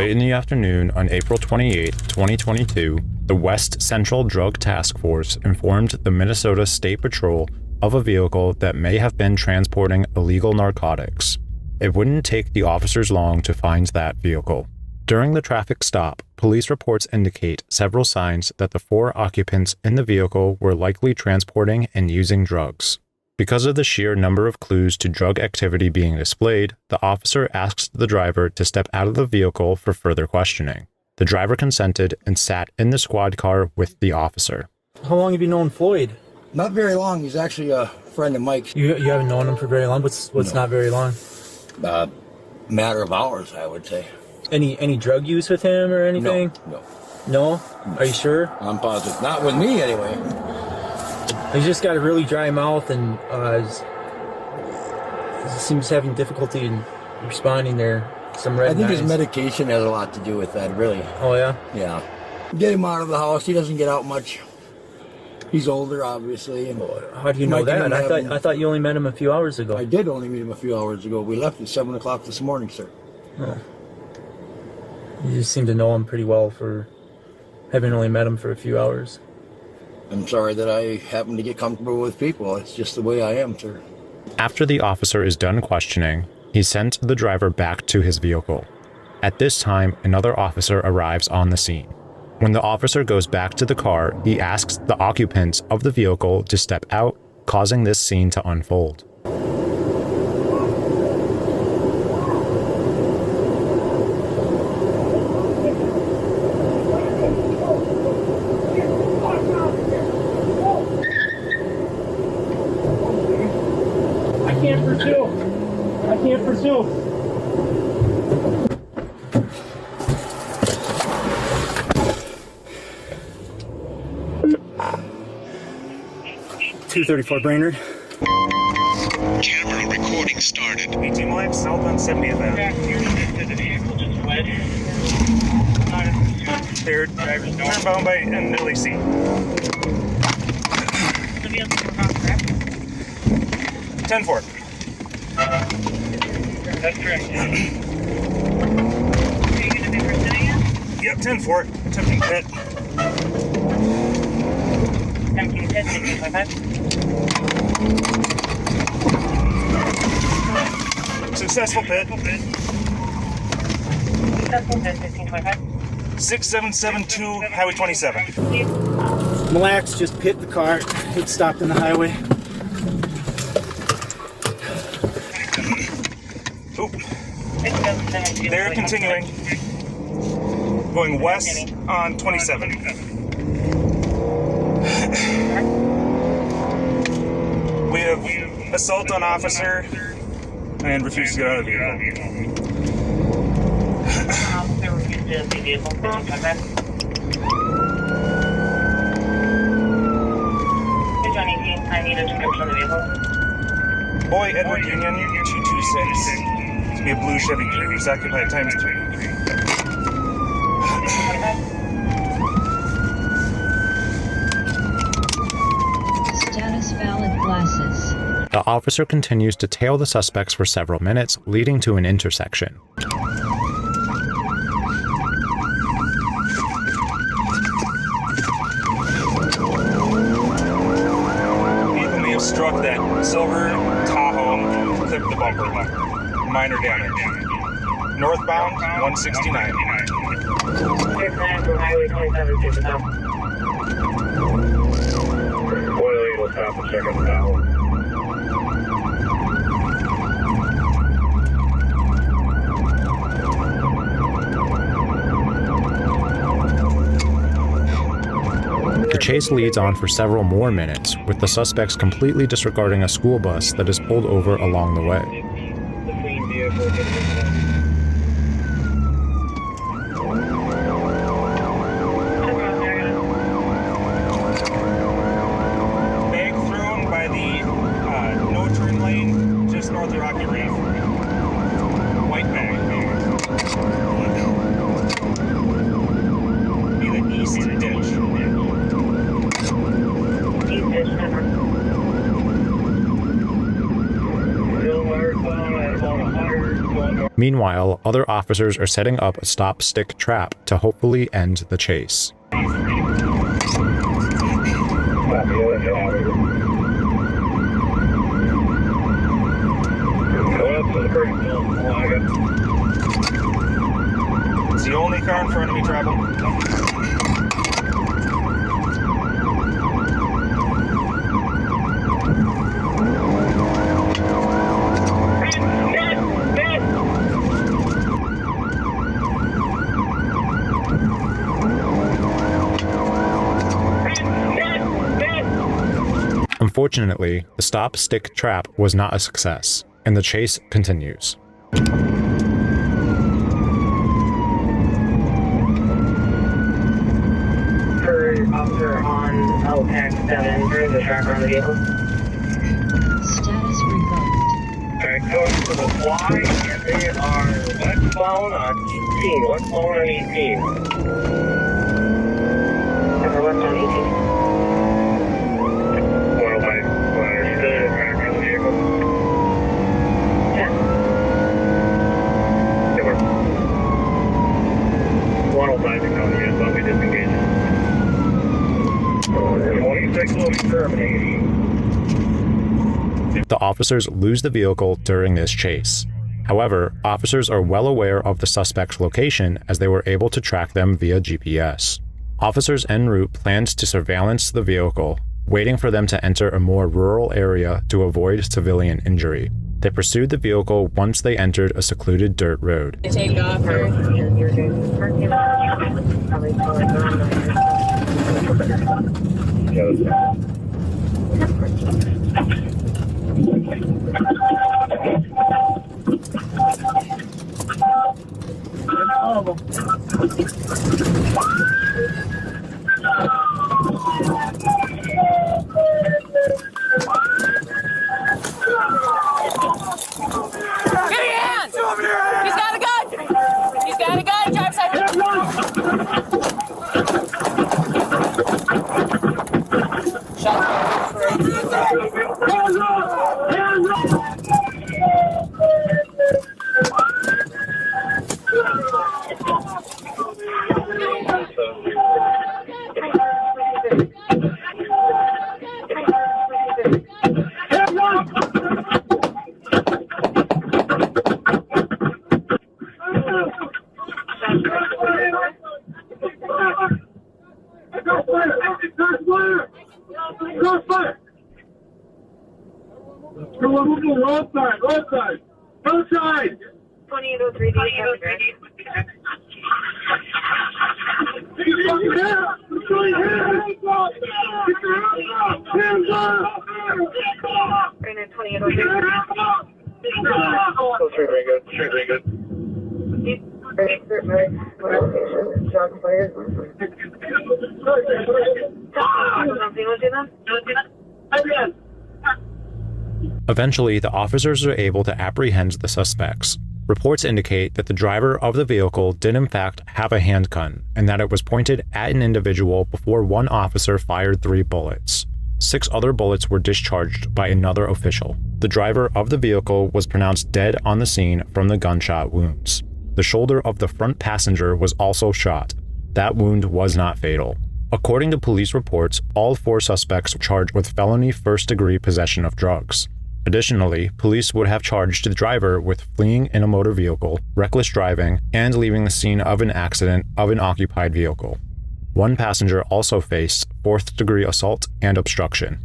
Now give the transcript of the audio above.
Late in the afternoon on April 28, 2022, the West Central Drug Task Force informed the Minnesota State Patrol of a vehicle that may have been transporting illegal narcotics. It wouldn't take the officers long to find that vehicle. During the traffic stop, police reports indicate several signs that the 4 occupants in the vehicle were likely transporting and using drugs. Because of the sheer number of clues to drug activity being displayed, the officer asked the driver to step out of the vehicle for further questioning. The driver consented and sat in the squad car with the officer. How long have you known Floyd? Not very long. He's actually a friend of Mike's. You haven't known him for very long? What's No. not very long? Matter of hours, I would say. Any drug use with him or anything? No. No? Are you sure? I'm positive. Not with me, anyway. He's just got a really dry mouth and he seems having difficulty in responding there. Some red I think his eyes. medication has a lot to do with that, really. Oh, yeah? Yeah. Get him out of the house. He doesn't get out much. He's older, obviously. And How do you know Mike and that? him I thought you only met him a few hours ago. I did only meet him a few hours ago. We left at 7 o'clock this morning, sir. Oh. You just seem to know him pretty well for having only met him for a few hours. I'm sorry that I happen to get comfortable with people. It's just the way I am, sir. After the officer is done questioning, he sent the driver back to his vehicle. At this time, another officer arrives on the scene. When the officer goes back to the car, he asks the occupants of the vehicle to step out, causing this scene to unfold. I can't pursue. 234 Brainerd. Camera recording started. 18 miles south on 70th Avenue. The vehicle just fled. They're turn-bound by NLEC. The vehicle was not correct. 10-4. That's correct. Are you going to be pursuing it? Yep, 10-4. Attempting pit. Empty pit, 1655. Successful pit. Successful pit, 1655. 6772 Highway 27. Mille Lacs just pit the car. It stopped on the highway. Oop. 6772. They're continuing. Going west on 27. We have assault on officer and refused to get out of the vehicle. Officer refused to see vehicle, 1655. John 18, I need a description of the vehicle. Boy Edward Union 226. To be a blue Chevy Cruze, occupied times 3. 1655. Status valid glasses. The officer continues to tail the suspects for several minutes, leading to an intersection. Vehicle may have struck that silver Tahoe, clipped the bumper. Minor damage. Northbound 169. Clear plan from Highway 27 to the south. Boyle will stop and check on the Tahoe. The chase leads on for several more minutes, with the suspects completely disregarding a school bus that is pulled over along the way. The fleeing vehicle. Bag thrown by the no turn lane just north of Rocky Reef. White bag. Be the east ditch. East ditch number. Bill Marathon at about 100 going north. Meanwhile, other officers are setting up a stop-stick trap to hopefully end the chase. It's the only car in front of me traveling. Unfortunately, the stop-stick trap was not a success, and the chase continues. Officer on LPAC 7, there is a tracker on the vehicle. Status revoked. Alright, going to the Y, and they are westbound on 18. Westbound on 18. Over westbound 18. Well, understood. Tracker on the vehicle. Yeah. They were 105 to come in, but we disengaged. 26 will be terminating. The officers lose the vehicle during this chase. However, officers are well aware of the suspect's location as they were able to track them via GPS. Officers en route planned to surveillance the vehicle, waiting for them to enter a more rural area to avoid civilian injury. They pursued the vehicle once they entered a secluded dirt road. Take off. Roadside! 2803 D. Granted 2803. Very good. Eventually, the officers are able to apprehend the suspects. Reports indicate that the driver of the vehicle did in fact have a handgun, and that it was pointed at an individual before one officer fired 3 bullets. 6 other bullets were discharged by another official. The driver of the vehicle was pronounced dead on the scene from the gunshot wounds. The shoulder of the front passenger was also shot. That wound was not fatal. According to police reports, all 4 suspects were charged with felony first-degree possession of drugs. Additionally, police would have charged the driver with fleeing in a motor vehicle, reckless driving, and leaving the scene of an accident of an occupied vehicle. One passenger also faced 4th-degree assault and obstruction.